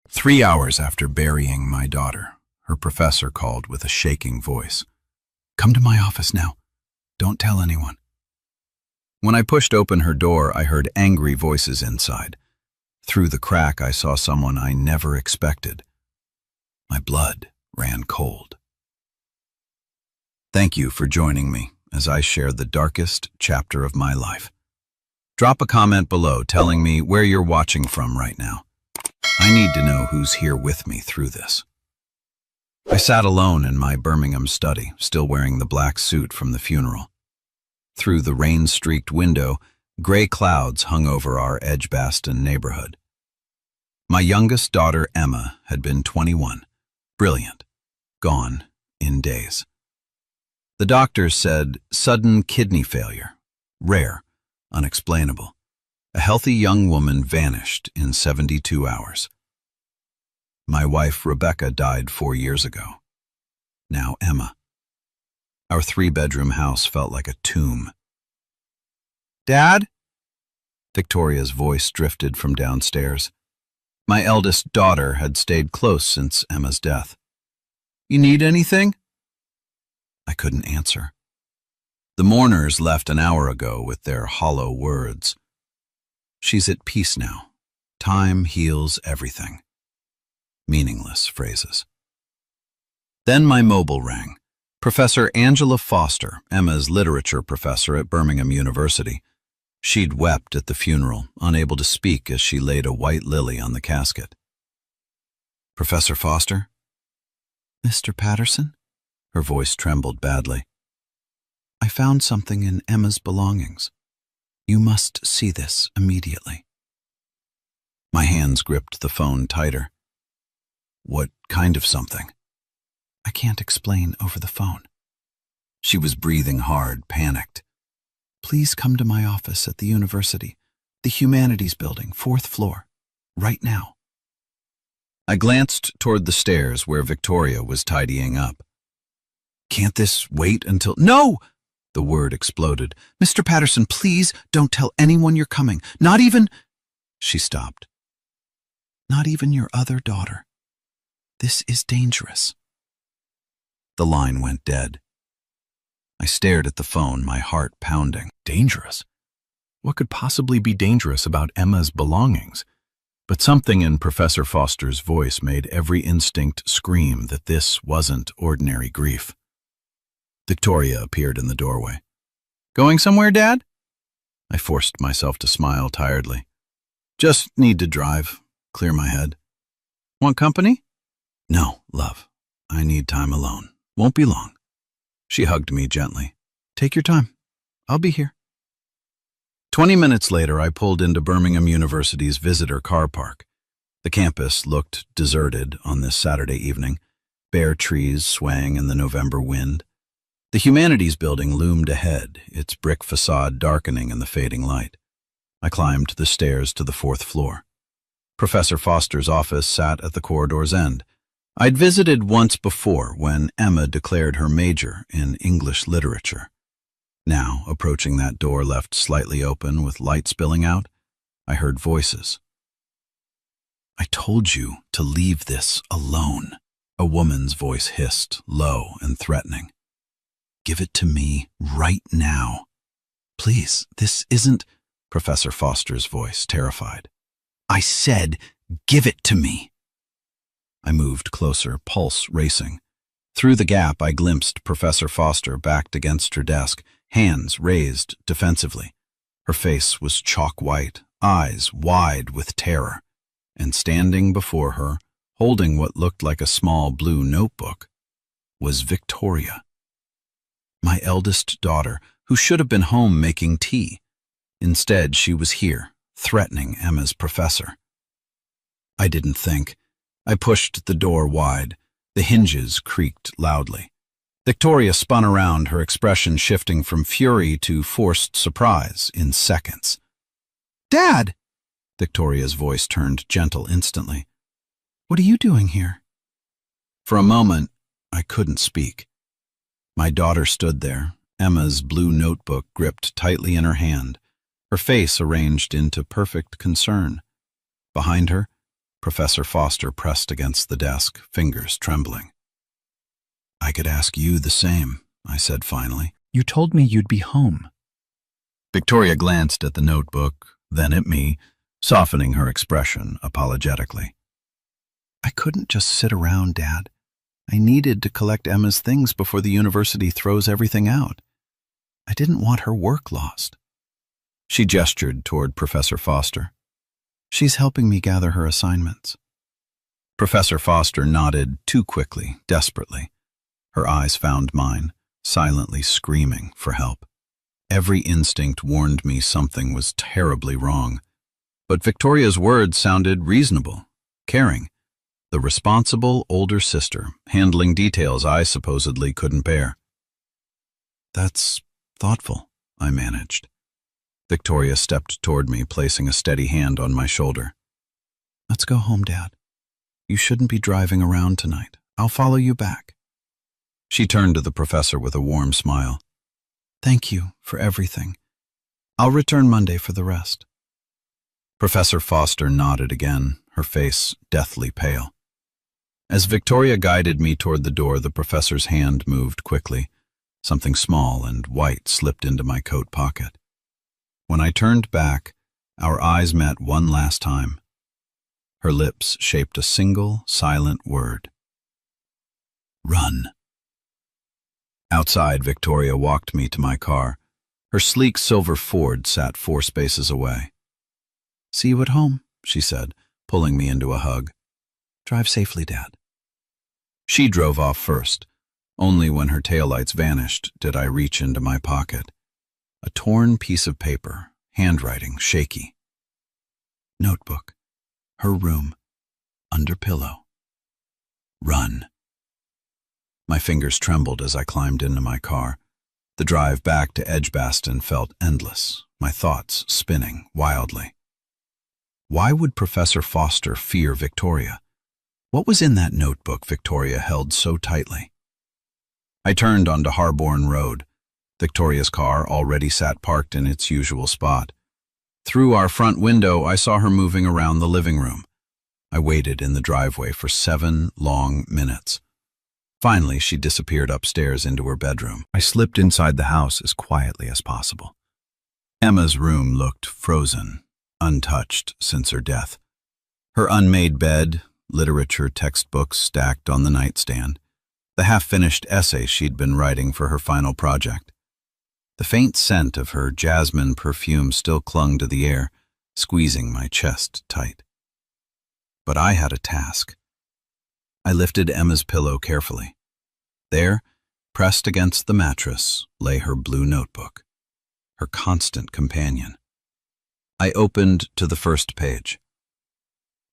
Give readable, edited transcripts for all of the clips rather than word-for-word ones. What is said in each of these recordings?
3 hours after burying my daughter, her professor called with a shaking voice. "Come to my office now. Don't tell anyone." When I pushed open her door, I heard angry voices inside. Through the crack, I saw someone I never expected. My blood ran cold. Thank you for joining me as I share the darkest chapter of my life. Drop a comment below telling me where you're watching from right now. I need to know who's here with me through this. I sat alone in my Birmingham study, still wearing the black suit from the funeral. Through the rain-streaked window, gray clouds hung over our Edgbaston neighborhood. My youngest daughter, Emma, had been 21, brilliant, gone in days. The doctors said sudden kidney failure, rare, unexplainable. A healthy young woman vanished in 72 hours. My wife, Rebecca, died 4 years ago. Now Emma. Our 3-bedroom house felt like a tomb. "Dad?" Victoria's voice drifted from downstairs. My eldest daughter had stayed close since Emma's death. "You need anything?" I couldn't answer. The mourners left an hour ago with their hollow words. She's at peace now. Time heals everything. Meaningless phrases. Then my mobile rang. Professor Angela Foster, Emma's literature professor at Birmingham University. She'd wept at the funeral, unable to speak as she laid a white lily on the casket. "Professor Foster?" "Mr. Patterson?" Her voice trembled badly. "I found something in Emma's belongings. You must see this immediately." My hands gripped the phone tighter. "What kind of something?" "I can't explain over the phone." She was breathing hard, panicked. "Please come to my office at the university, the Humanities Building, 4th floor, right now." I glanced toward the stairs where Victoria was tidying up. "Can't this wait until—" "No!" The word exploded. "Mr. Patterson, please don't tell anyone you're coming. Not even—" She stopped. "Not even your other daughter. This is dangerous." The line went dead. I stared at the phone, my heart pounding. Dangerous? What could possibly be dangerous about Emma's belongings? But something in Professor Foster's voice made every instinct scream that this wasn't ordinary grief. Victoria appeared in the doorway. "Going somewhere, Dad?" I forced myself to smile tiredly. "Just need to drive, clear my head." "Want company?" "No, love. I need time alone. Won't be long." She hugged me gently. "Take your time. I'll be here." 20 minutes later, I pulled into Birmingham University's visitor car park. The campus looked deserted on this Saturday evening, bare trees swaying in the November wind. The Humanities Building loomed ahead, its brick facade darkening in the fading light. I climbed the stairs to the 4th floor. Professor Foster's office sat at the corridor's end. I'd visited once before when Emma declared her major in English literature. Now, approaching that door left slightly open with light spilling out, I heard voices. "I told you to leave this alone," a woman's voice hissed, low and threatening. "Give it to me right now." "Please, this isn't—" Professor Foster's voice, terrified. "I said, give it to me." I moved closer, pulse racing. Through the gap, I glimpsed Professor Foster backed against her desk, hands raised defensively. Her face was chalk white, eyes wide with terror, and standing before her, holding what looked like a small blue notebook, was Victoria. My eldest daughter, who should have been home making tea. Instead, she was here, threatening Emma's professor. I didn't think. I pushed the door wide. The hinges creaked loudly. Victoria spun around, her expression shifting from fury to forced surprise in seconds. "Dad!" Victoria's voice turned gentle instantly. "What are you doing here?" For a moment, I couldn't speak. My daughter stood there, Emma's blue notebook gripped tightly in her hand, her face arranged into perfect concern. Behind her, Professor Foster pressed against the desk, fingers trembling. I could ask you the same, I said finally. You told me you'd be home. Victoria glanced at the notebook, then at me, softening her expression apologetically. I couldn't just sit around, Dad. I needed to collect Emma's things before the university throws everything out. I didn't want her work lost. She gestured toward Professor Foster. She's helping me gather her assignments. Professor Foster nodded too quickly, desperately. Her eyes found mine, silently screaming for help. Every instinct warned me something was terribly wrong. But Victoria's words sounded reasonable, caring. The responsible older sister, handling details I supposedly couldn't bear. That's thoughtful, I managed. Victoria stepped toward me, placing a steady hand on my shoulder. Let's go home, Dad. You shouldn't be driving around tonight. I'll follow you back. She turned to the professor with a warm smile. Thank you for everything. I'll return Monday for the rest. Professor Foster nodded again, her face deathly pale. As Victoria guided me toward the door, the professor's hand moved quickly. Something small and white slipped into my coat pocket. When I turned back, our eyes met one last time. Her lips shaped a single, silent word. Run. Outside, Victoria walked me to my car. Her sleek silver Ford sat 4 spaces away. See you at home, she said, pulling me into a hug. Drive safely, Dad. She drove off first. Only when her taillights vanished did I reach into my pocket. A torn piece of paper, handwriting shaky. Notebook. Her room. Under pillow. Run. My fingers trembled as I climbed into my car. The drive back to Edgbaston felt endless, my thoughts spinning wildly. Why would Professor Foster fear Victoria? What was in that notebook Victoria held so tightly? I turned onto Harborne Road. Victoria's car already sat parked in its usual spot. Through our front window, I saw her moving around the living room. I waited in the driveway for 7 long minutes. Finally, she disappeared upstairs into her bedroom. I slipped inside the house as quietly as possible. Emma's room looked frozen, untouched since her death. Her unmade bed, literature textbooks stacked on the nightstand, the half-finished essay she'd been writing for her final project. The faint scent of her jasmine perfume still clung to the air, squeezing my chest tight. But I had a task. I lifted Emma's pillow carefully. There, pressed against the mattress, lay her blue notebook, her constant companion. I opened to the first page.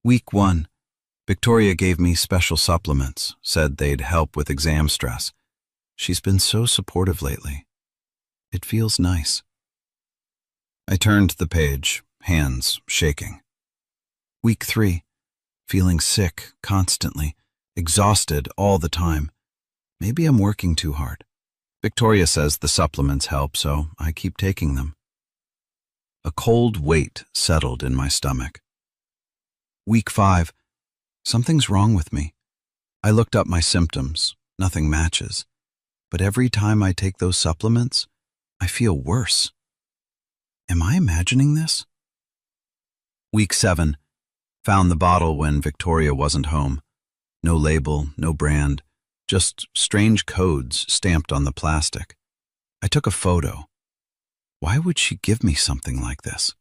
Week 1. Victoria gave me special supplements, said they'd help with exam stress. She's been so supportive lately. It feels nice. I turned the page, hands shaking. Week 3. Feeling sick constantly, exhausted all the time. Maybe I'm working too hard. Victoria says the supplements help, so I keep taking them. A cold weight settled in my stomach. Week 5. Something's wrong with me. I looked up my symptoms. Nothing matches. But every time I take those supplements, I feel worse. Am I imagining this? Week 7. Found the bottle when Victoria wasn't home. No label, no brand, just strange codes stamped on the plastic. I took a photo. Why would she give me something like this?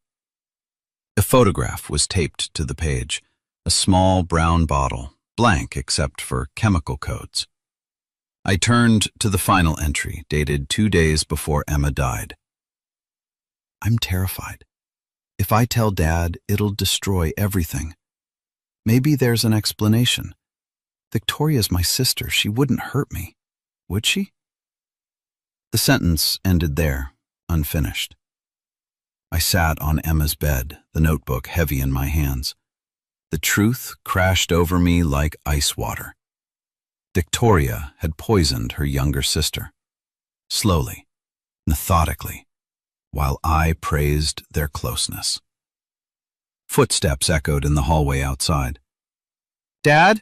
A photograph was taped to the page, a small brown bottle, blank except for chemical codes. I turned to the final entry, dated 2 days before Emma died. I'm terrified. If I tell Dad, it'll destroy everything. Maybe there's an explanation. Victoria's my sister. She wouldn't hurt me, would she? The sentence ended there, unfinished. I sat on Emma's bed, the notebook heavy in my hands. The truth crashed over me like ice water. Victoria had poisoned her younger sister. Slowly, methodically, while I praised their closeness. Footsteps echoed in the hallway outside. Dad?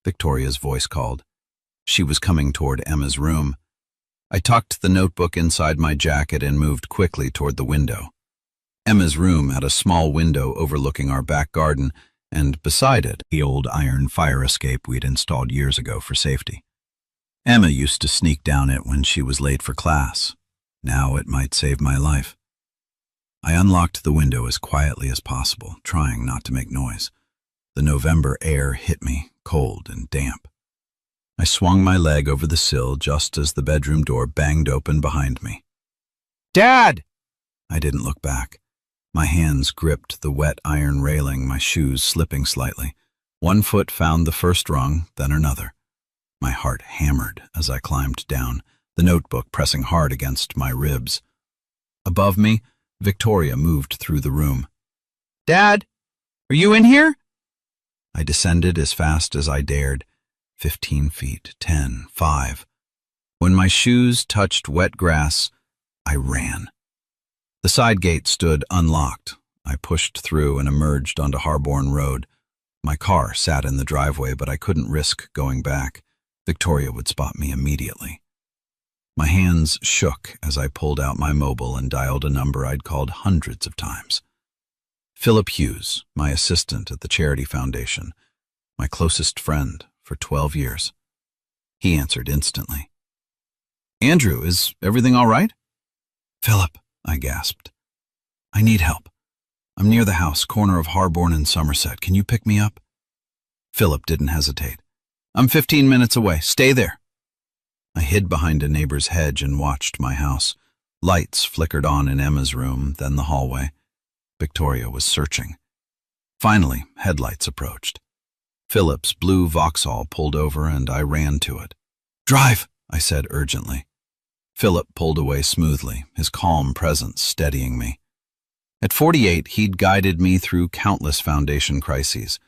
Victoria's voice called. She was coming toward Emma's room. I tucked the notebook inside my jacket and moved quickly toward the window. Emma's room had a small window overlooking our back garden, and beside it, the old iron fire escape we'd installed years ago for safety. Emma used to sneak down it when she was late for class. Now it might save my life. I unlocked the window as quietly as possible, trying not to make noise. The November air hit me, cold and damp. I swung my leg over the sill just as the bedroom door banged open behind me. Dad! I didn't look back. My hands gripped the wet iron railing, my shoes slipping slightly. One foot found the first rung, then another. My heart hammered as I climbed down, the notebook pressing hard against my ribs. Above me, Victoria moved through the room. Dad, are you in here? I descended as fast as I dared. 15 feet, 10, 5. When my shoes touched wet grass, I ran. The side gate stood unlocked. I pushed through and emerged onto Harborne Road. My car sat in the driveway, but I couldn't risk going back. Victoria would spot me immediately. My hands shook as I pulled out my mobile and dialed a number I'd called hundreds of times. Philip Hughes, my assistant at the Charity Foundation, my closest friend for 12 years. He answered instantly. Andrew, is everything all right? Philip, I gasped. I need help. I'm near the house, corner of Harborne and Somerset. Can you pick me up? Philip didn't hesitate. I'm 15 minutes away. Stay there. I hid behind a neighbor's hedge and watched my house. Lights flickered on in Emma's room, then the hallway. Victoria was searching. Finally, headlights approached. Philip's blue Vauxhall pulled over and I ran to it. Drive, I said urgently. Philip pulled away smoothly, his calm presence steadying me. At 48, he'd guided me through countless foundation crises,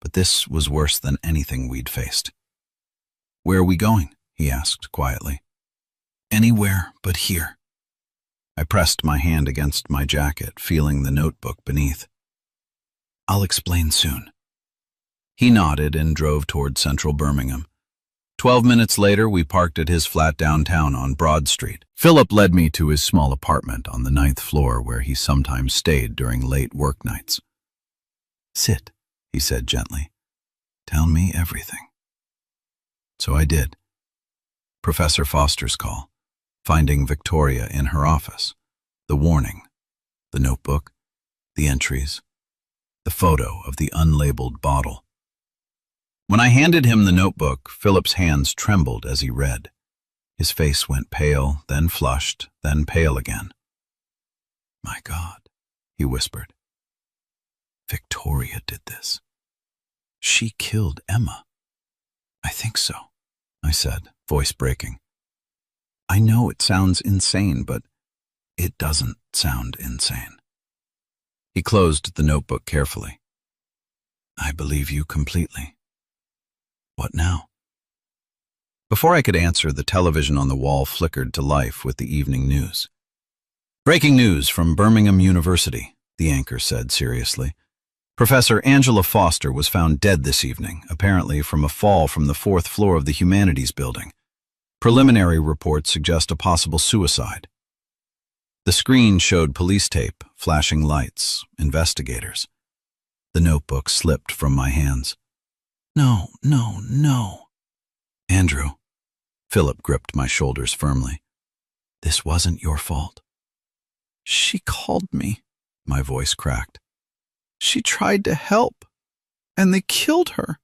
but this was worse than anything we'd faced. Where are we going? He asked quietly. Anywhere but here. I pressed my hand against my jacket, feeling the notebook beneath. I'll explain soon. He nodded and drove toward central Birmingham. 12 minutes later, we parked at his flat downtown on Broad Street. Philip led me to his small apartment on the 9th floor where he sometimes stayed during late work nights. Sit, he said gently. Tell me everything. So I did. Professor Foster's call, finding Victoria in her office, the warning, the notebook, the entries, the photo of the unlabeled bottle. When I handed him the notebook, Philip's hands trembled as he read. His face went pale, then flushed, then pale again. My God, he whispered. Victoria did this. She killed Emma. I think so, I said, voice breaking. I know it sounds insane, but it doesn't sound insane. He closed the notebook carefully. I believe you completely. What now? Before I could answer, the television on the wall flickered to life with the evening news. Breaking news from Birmingham University, the anchor said seriously. Professor Angela Foster was found dead this evening, apparently from a fall from the 4th floor of the Humanities Building. Preliminary reports suggest a possible suicide. The screen showed police tape, flashing lights, investigators. The notebook slipped from my hands. No, no, no. Andrew, Philip gripped my shoulders firmly. This wasn't your fault. She called me, my voice cracked. She tried to help, and they killed her.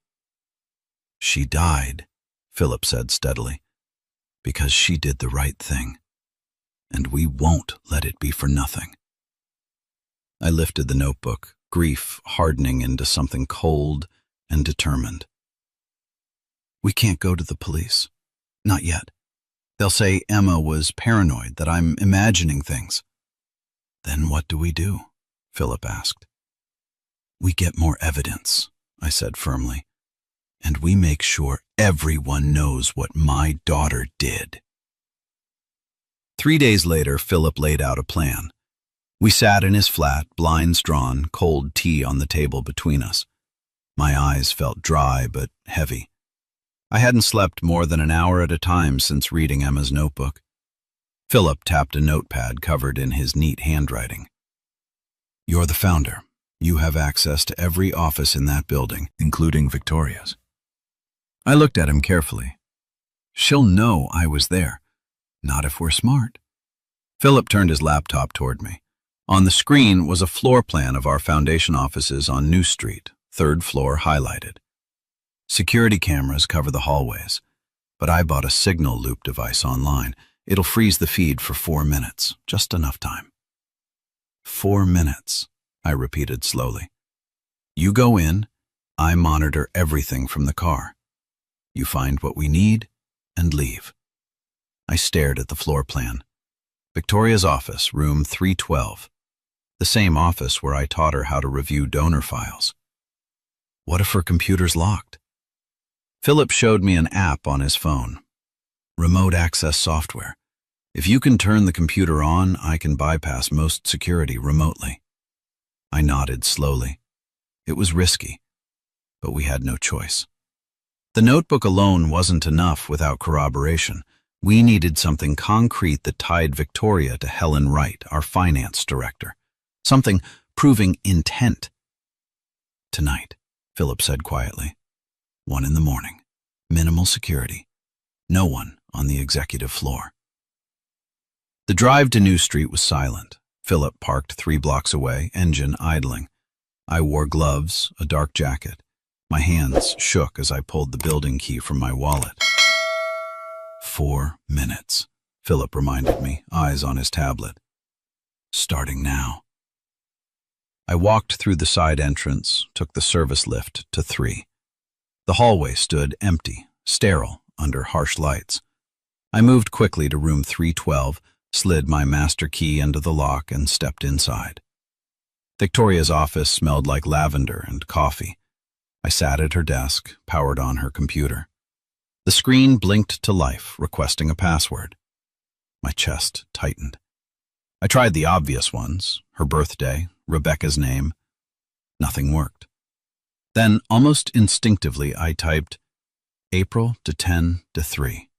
She died, Philip said steadily, because she did the right thing, and we won't let it be for nothing. I lifted the notebook, grief hardening into something cold and determined. We can't go to the police. Not yet. They'll say Emma was paranoid, that I'm imagining things. Then what do we do? Philip asked. We get more evidence, I said firmly, and we make sure everyone knows what my daughter did. 3 days later, Philip laid out a plan. We sat in his flat, blinds drawn, cold tea on the table between us. My eyes felt dry but heavy. I hadn't slept more than an hour at a time since reading Emma's notebook. Philip tapped a notepad covered in his neat handwriting. "You're the founder. You have access to every office in that building, including Victoria's." I looked at him carefully. "She'll know I was there. Not if we're smart." Philip turned his laptop toward me. On the screen was a floor plan of our foundation offices on New Street, 3rd floor highlighted. Security cameras cover the hallways, but I bought a signal loop device online. It'll freeze the feed for 4 minutes, just enough time. 4 minutes, I repeated slowly. You go in, I monitor everything from the car. You find what we need and leave. I stared at the floor plan. Victoria's office, room 312. The same office where I taught her how to review donor files. What if her computer's locked? Philip showed me an app on his phone. Remote access software. If you can turn the computer on, I can bypass most security remotely. I nodded slowly. It was risky, but we had no choice. The notebook alone wasn't enough without corroboration. We needed something concrete that tied Victoria to Helen Wright, our finance director. Something proving intent. "Tonight," Philip said quietly. 1 in the morning. Minimal security. No one on the executive floor. The drive to New Street was silent. Philip parked 3 blocks away, engine idling. I wore gloves, a dark jacket. My hands shook as I pulled the building key from my wallet. 4 minutes, Philip reminded me, eyes on his tablet. Starting now. I walked through the side entrance, took the service lift to 3. The hallway stood empty, sterile, under harsh lights. I moved quickly to room 312, slid my master key into the lock, and stepped inside. Victoria's office smelled like lavender and coffee. I sat at her desk, powered on her computer. The screen blinked to life, requesting a password. My chest tightened. I tried the obvious ones, her birthday, Rebecca's name. Nothing worked. Then, almost instinctively, I typed April to 10 to 3.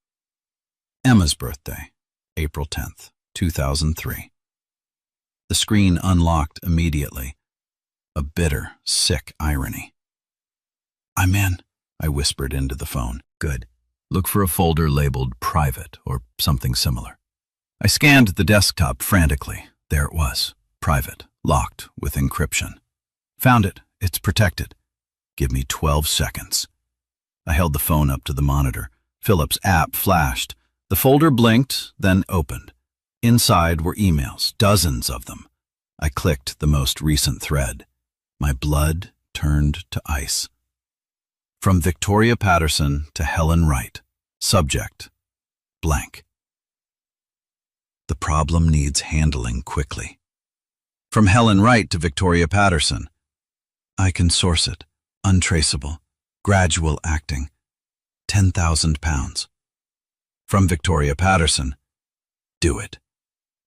Emma's birthday, April 10th, 2003. The screen unlocked immediately. A bitter, sick irony. "I'm in," I whispered into the phone. "Good. Look for a folder labeled Private or something similar." I scanned the desktop frantically. There it was. Private, locked with encryption. "Found it. It's protected. Give me 12 seconds. I held the phone up to the monitor. Philip's app flashed. The folder blinked, then opened. Inside were emails, dozens of them. I clicked the most recent thread. My blood turned to ice. From Victoria Patterson to Helen Wright. Subject, blank. The problem needs handling quickly. From Helen Wright to Victoria Patterson. I can source it. Untraceable. Gradual acting. £10,000. From Victoria Patterson. Do it.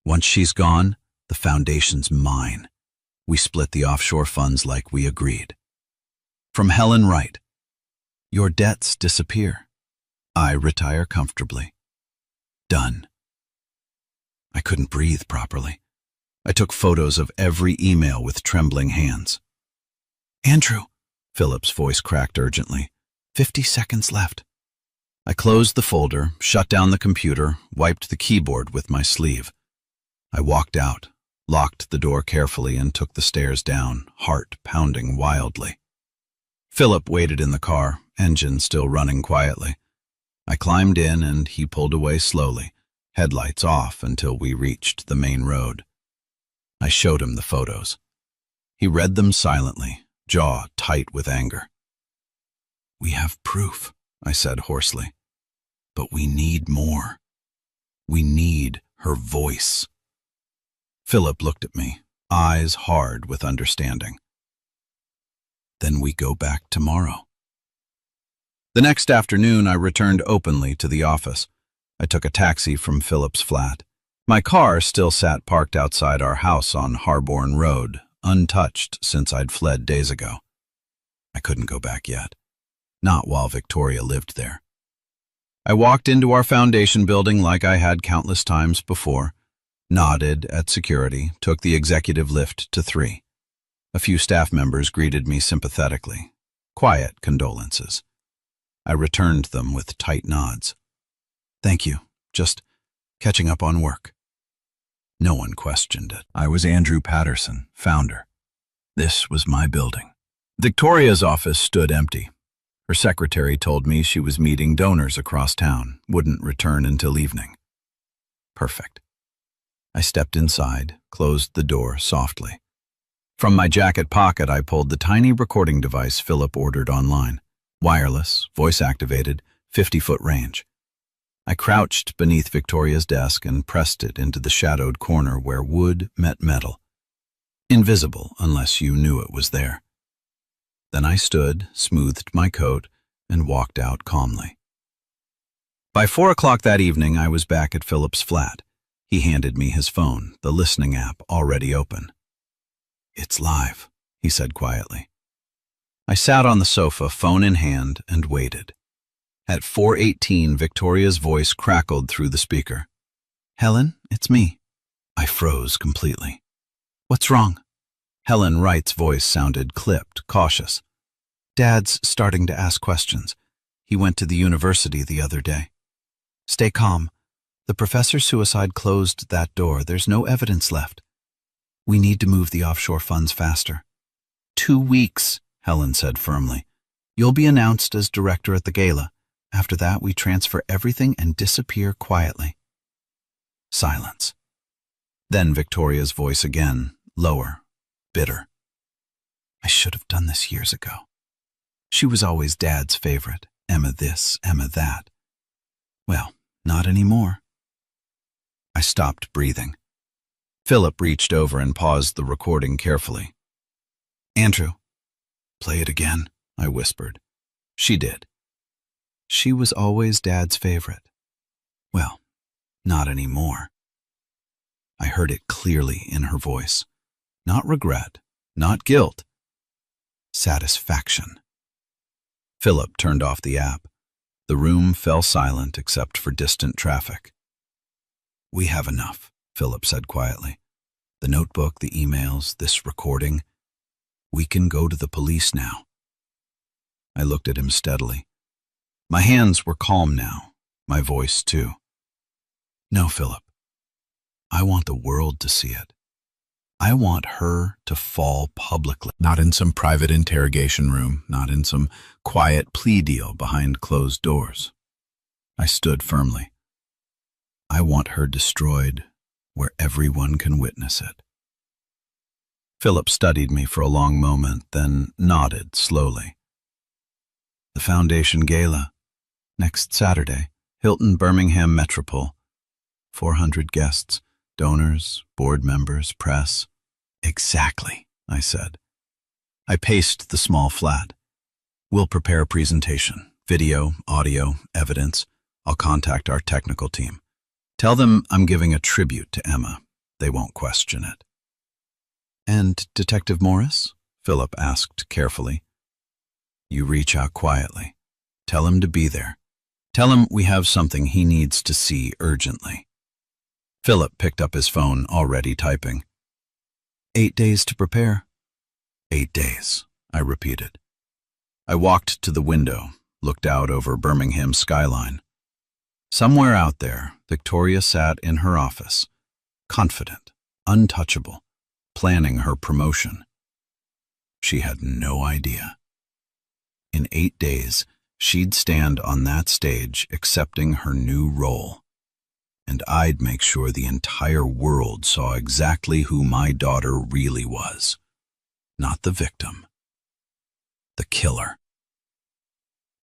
Once she's gone, the foundation's mine. We split the offshore funds like we agreed. From Helen Wright. Your debts disappear. I retire comfortably. Done. I couldn't breathe properly. I took photos of every email with trembling hands. "Andrew," Philip's voice cracked urgently. 50 seconds left. I closed the folder, shut down the computer, wiped the keyboard with my sleeve. I walked out, locked the door carefully, and took the stairs down, heart pounding wildly. Philip waited in the car, engine still running quietly. I climbed in and he pulled away slowly, headlights off until we reached the main road. I showed him the photos. He read them silently, jaw tight with anger. "We have proof," I said hoarsely. "But we need more. We need her voice." Philip looked at me, eyes hard with understanding. "Then we go back tomorrow." The next afternoon, I returned openly to the office. I took a taxi from Philip's flat. My car still sat parked outside our house on Harborne Road, untouched since I'd fled days ago. I couldn't go back yet. Not while Victoria lived there. I walked into our foundation building like I had countless times before, nodded at security, took the executive lift to 3. A few staff members greeted me sympathetically. Quiet condolences. I returned them with tight nods. Thank you. Just catching up on work. No one questioned it. I was Andrew Patterson, founder. This was my building. Victoria's office stood empty. Her secretary told me she was meeting donors across town, wouldn't return until evening. Perfect. I stepped inside, closed the door softly. From my jacket pocket, I pulled the tiny recording device Philip ordered online. Wireless, voice-activated, 50-foot range. I crouched beneath Victoria's desk and pressed it into the shadowed corner where wood met metal. Invisible unless you knew it was there. Then I stood, smoothed my coat, and walked out calmly. By 4 o'clock that evening, I was back at Philip's flat. He handed me his phone, the listening app already open. It's live, he said quietly. I sat on the sofa, phone in hand, and waited. At 4:18, Victoria's voice crackled through the speaker. Helen, it's me. I froze completely. What's wrong? Helen Wright's voice sounded clipped, cautious. Dad's starting to ask questions. He went to the university the other day. Stay calm. The professor's suicide closed that door. There's no evidence left. We need to move the offshore funds faster. 2 weeks, Helen said firmly. You'll be announced as director at the gala. After that, we transfer everything and disappear quietly. Silence. Then Victoria's voice again, lower, bitter. I should have done this years ago. She was always Dad's favorite. Emma this, Emma that. Well, not anymore. I stopped breathing. Philip reached over and paused the recording carefully. Andrew, play it again, I whispered. She did. She was always Dad's favorite. Well, not anymore. I heard it clearly in her voice. Not regret, not guilt. Satisfaction. Philip turned off the app. The room fell silent except for distant traffic. We have enough, Philip said quietly. The notebook, the emails, this recording. We can go to the police now. I looked at him steadily. My hands were calm now, my voice too. No, Philip. I want the world to see it. I want her to fall publicly, not in some private interrogation room, not in some quiet plea deal behind closed doors. I stood firmly. I want her destroyed where everyone can witness it. Philip studied me for a long moment, then nodded slowly. The Foundation Gala, next Saturday, Hilton Birmingham Metropole. 400 guests, donors, board members, press. Exactly, I said. I paced the small flat. We'll prepare a presentation, video, audio, evidence. I'll contact our technical team. Tell them I'm giving a tribute to Emma. They won't question it. And Detective Morris? Philip asked carefully. You reach out quietly. Tell him to be there. Tell him we have something he needs to see urgently. Philip picked up his phone, already typing. 8 days to prepare. 8 days, I repeated. I walked to the window, looked out over Birmingham's skyline. Somewhere out there, Victoria sat in her office, confident, untouchable, planning her promotion. She had no idea. In 8 days, she'd stand on that stage accepting her new role. And I'd make sure the entire world saw exactly who my daughter really was. Not the victim. The killer.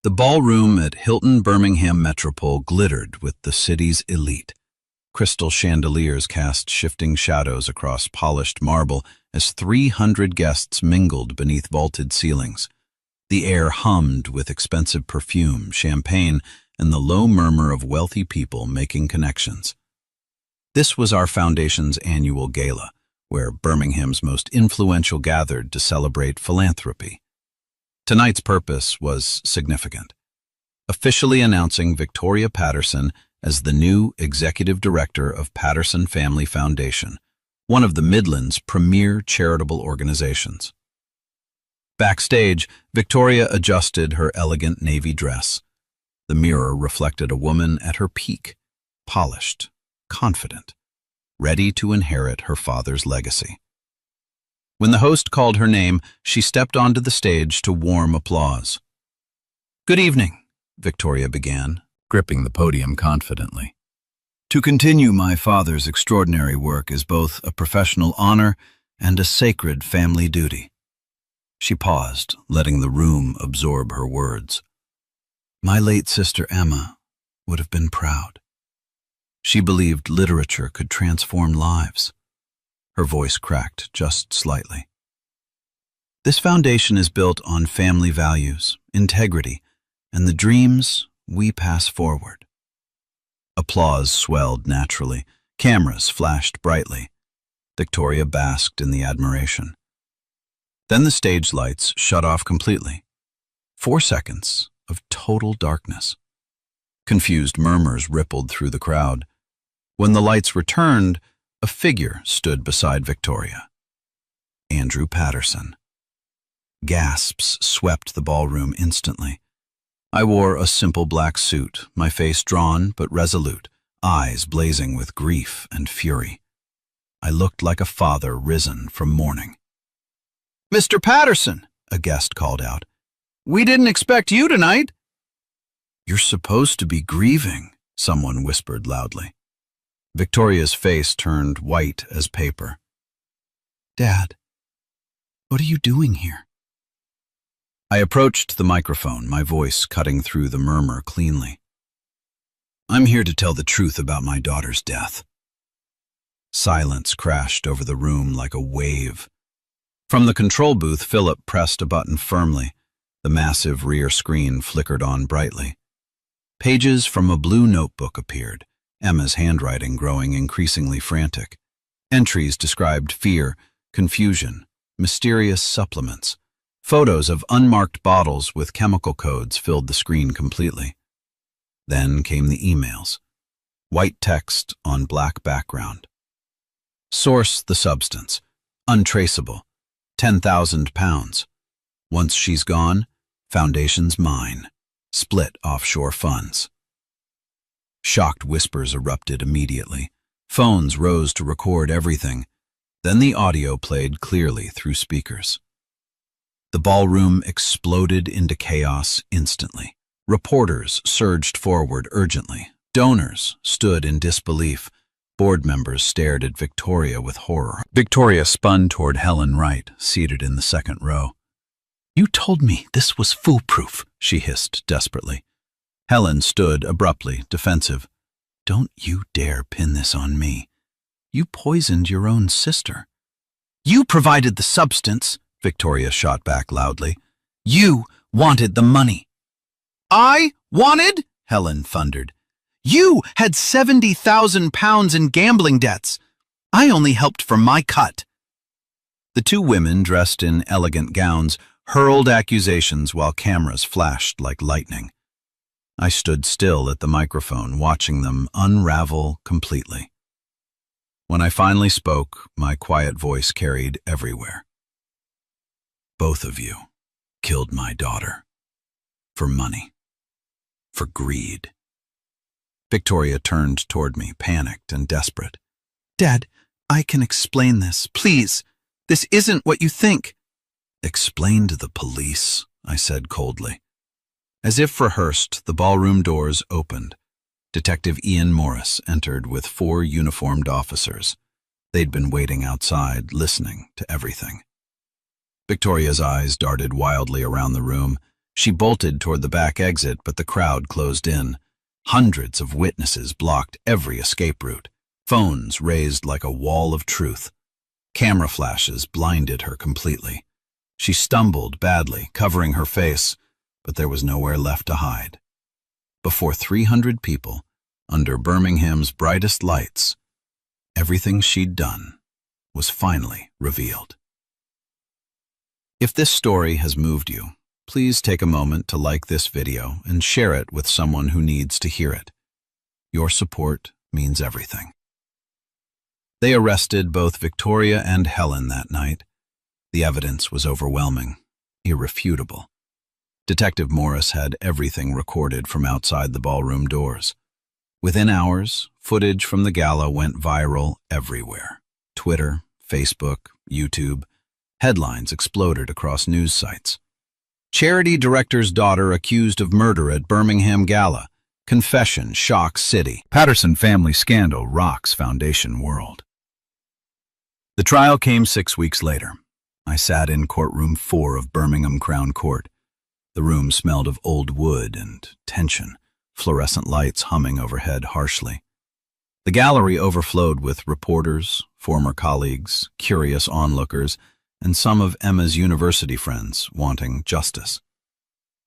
The ballroom at Hilton Birmingham Metropole glittered with the city's elite. Crystal chandeliers cast shifting shadows across polished marble as 300 guests mingled beneath vaulted ceilings. The air hummed with expensive perfume, champagne, and the low murmur of wealthy people making connections. This was our foundation's annual gala, where Birmingham's most influential gathered to celebrate philanthropy. Tonight's purpose was significant, officially announcing Victoria Patterson as the new executive director of Patterson Family Foundation, one of the Midlands' premier charitable organizations. Backstage, Victoria adjusted her elegant navy dress. The mirror reflected a woman at her peak, polished, confident, ready to inherit her father's legacy. When the host called her name, she stepped onto the stage to warm applause. "Good evening," Victoria began, gripping the podium confidently. "To continue my father's extraordinary work is both a professional honor and a sacred family duty." She paused, letting the room absorb her words. "My late sister Emma would have been proud. She believed literature could transform lives." Her voice cracked just slightly. "This foundation is built on family values, integrity, and the dreams we pass forward." Applause swelled naturally. Cameras flashed brightly. Victoria basked in the admiration. Then the stage lights shut off completely. 4 seconds of total darkness. Confused murmurs rippled through the crowd. When the lights returned, a figure stood beside Victoria. Andrew Patterson. Gasps swept the ballroom instantly. I wore a simple black suit, my face drawn but resolute, eyes blazing with grief and fury. I looked like a father risen from mourning. "Mr. Patterson," a guest called out, "we didn't expect you tonight." "You're supposed to be grieving," someone whispered loudly. Victoria's face turned white as paper. "Dad, what are you doing here?" I approached the microphone, my voice cutting through the murmur cleanly. "I'm here to tell the truth about my daughter's death." Silence crashed over the room like a wave. From the control booth, Philip pressed a button firmly. The massive rear screen flickered on brightly. Pages from a blue notebook appeared, Emma's handwriting growing increasingly frantic. Entries described fear, confusion, mysterious supplements. Photos of unmarked bottles with chemical codes filled the screen completely. Then came the emails. White text on black background. Source the substance. Untraceable. £10,000. Once she's gone, foundation's mine. Split offshore funds. Shocked whispers erupted immediately. Phones rose to record everything. Then the audio played clearly through speakers. The ballroom exploded into chaos instantly. Reporters surged forward urgently. Donors stood in disbelief. Board members stared at Victoria with horror. Victoria spun toward Helen Wright, seated in the second row. "You told me this was foolproof," she hissed desperately. Helen stood abruptly, defensive. "Don't you dare pin this on me. You poisoned your own sister." "You provided the substance," Victoria shot back loudly. "You wanted the money." "I wanted?" Helen thundered. "You had £70,000 in gambling debts. I only helped for my cut." The two women, dressed in elegant gowns, hurled accusations while cameras flashed like lightning. I stood still at the microphone, watching them unravel completely. When I finally spoke, my quiet voice carried everywhere. "Both of you killed my daughter. For money. For greed." Victoria turned toward me, panicked and desperate. "Dad, I can explain this. Please. This isn't what you think." "Explain to the police," I said coldly. As if rehearsed, the ballroom doors opened. Detective Ian Morris entered with 4 uniformed officers. They'd been waiting outside, listening to everything. Victoria's eyes darted wildly around the room. She bolted toward the back exit, but the crowd closed in. Hundreds of witnesses blocked every escape route. Phones raised like a wall of truth. Camera flashes blinded her completely. She stumbled badly, covering her face, but there was nowhere left to hide. Before 300 people, under Birmingham's brightest lights, everything she'd done was finally revealed. If this story has moved you, please take a moment to like this video and share it with someone who needs to hear it. Your support means everything. They arrested both Victoria and Helen that night. The evidence was overwhelming, irrefutable. Detective Morris had everything recorded from outside the ballroom doors. Within hours, footage from the gala went viral everywhere. Twitter, Facebook, YouTube. Headlines exploded across news sites. Charity director's daughter accused of murder at Birmingham Gala. Confession shocks city. Patterson family scandal rocks foundation world. The trial came 6 weeks later. I sat in courtroom 4 of Birmingham Crown Court. The room smelled of old wood and tension, fluorescent lights humming overhead harshly. The gallery overflowed with reporters, former colleagues, curious onlookers, and some of Emma's university friends wanting justice.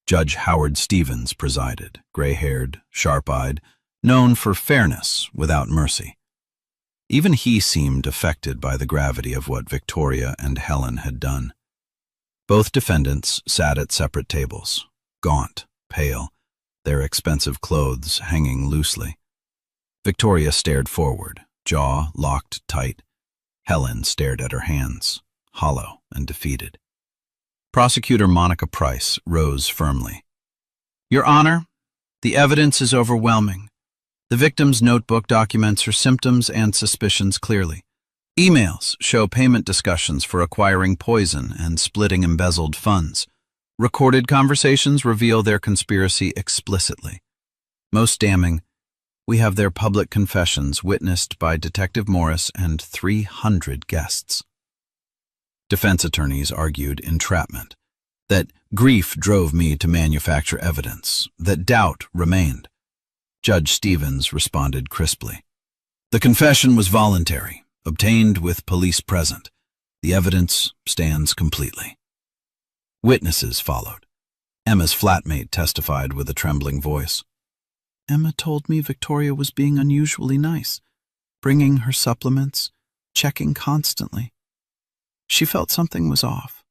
Judge Howard Stevens presided, gray-haired, sharp-eyed, known for fairness without mercy. Even he seemed affected by the gravity of what Victoria and Helen had done. Both defendants sat at separate tables, gaunt, pale, their expensive clothes hanging loosely. Victoria stared forward, jaw locked tight. Helen stared at her hands, hollow and defeated. Prosecutor Monica Price rose firmly. Your Honor, the evidence is overwhelming. The victim's notebook documents her symptoms and suspicions clearly. Emails show payment discussions for acquiring poison and splitting embezzled funds. Recorded conversations reveal their conspiracy explicitly. Most damning, we have their public confessions witnessed by Detective Morris and 300 guests. Defense attorneys argued entrapment, that grief drove me to manufacture evidence, that doubt remained. Judge Stevens responded crisply. The confession was voluntary, obtained with police present. The evidence stands completely. Witnesses followed. Emma's flatmate testified with a trembling voice. Emma told me Victoria was being unusually nice, bringing her supplements, checking constantly. She felt something was off.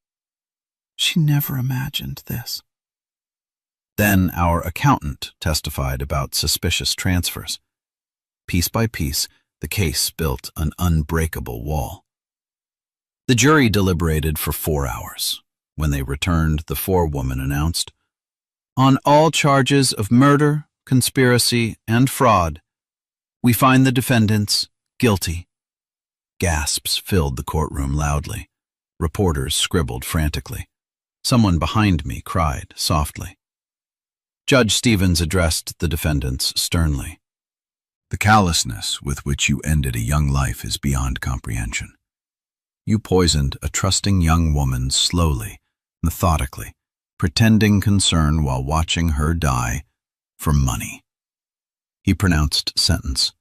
She never imagined this. Then our accountant testified about suspicious transfers. Piece by piece, the case built an unbreakable wall. The jury deliberated for 4 hours. When they returned, the forewoman announced, on all charges of murder, conspiracy, and fraud, we find the defendants guilty. Gasps filled the courtroom loudly. Reporters scribbled frantically. Someone behind me cried softly. Judge Stevens addressed the defendants sternly. The callousness with which you ended a young life is beyond comprehension. You poisoned a trusting young woman slowly, methodically, pretending concern while watching her die for money. He pronounced sentence.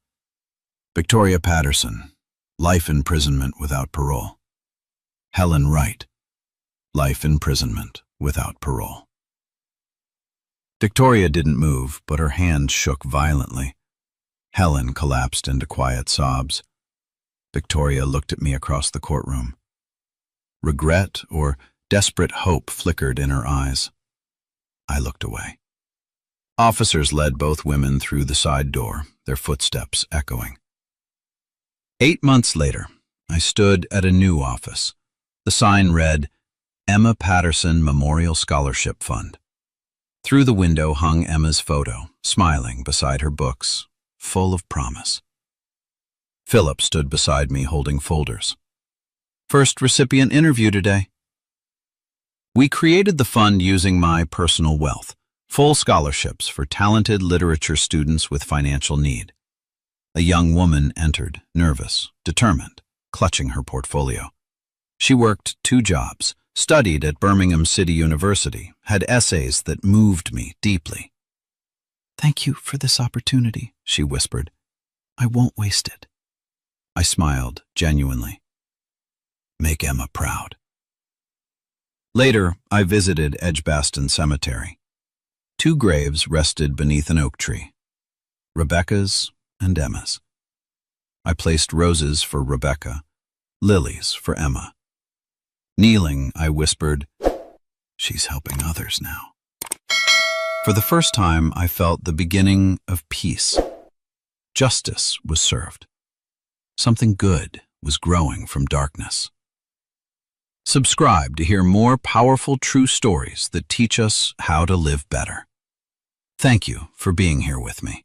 Victoria Patterson, life imprisonment without parole. Helen Wright, life imprisonment without parole. Victoria didn't move, but her hands shook violently. Helen collapsed into quiet sobs. Victoria looked at me across the courtroom. Regret or desperate hope flickered in her eyes. I looked away. Officers led both women through the side door, their footsteps echoing. 8 months later, I stood at a new office. The sign read, Emma Patterson Memorial Scholarship Fund. Through the window hung Emma's photo, smiling beside her books, full of promise. Philip stood beside me holding folders. First recipient interview today. We created the fund using my personal wealth, full scholarships for talented literature students with financial need. A young woman entered, nervous, determined, clutching her portfolio. She worked 2 jobs, studied at Birmingham City University, had essays that moved me deeply. Thank you for this opportunity, she whispered. I won't waste it. I smiled, genuinely. Make Emma proud. Later, I visited Edgbaston Cemetery. 2 graves rested beneath an oak tree, Rebecca's and Emma's. I placed roses for Rebecca, lilies for Emma. Kneeling, I whispered, She's helping others now. For the first time, I felt the beginning of peace. Justice was served. Something good was growing from darkness. Subscribe to hear more powerful true stories that teach us how to live better. Thank you for being here with me.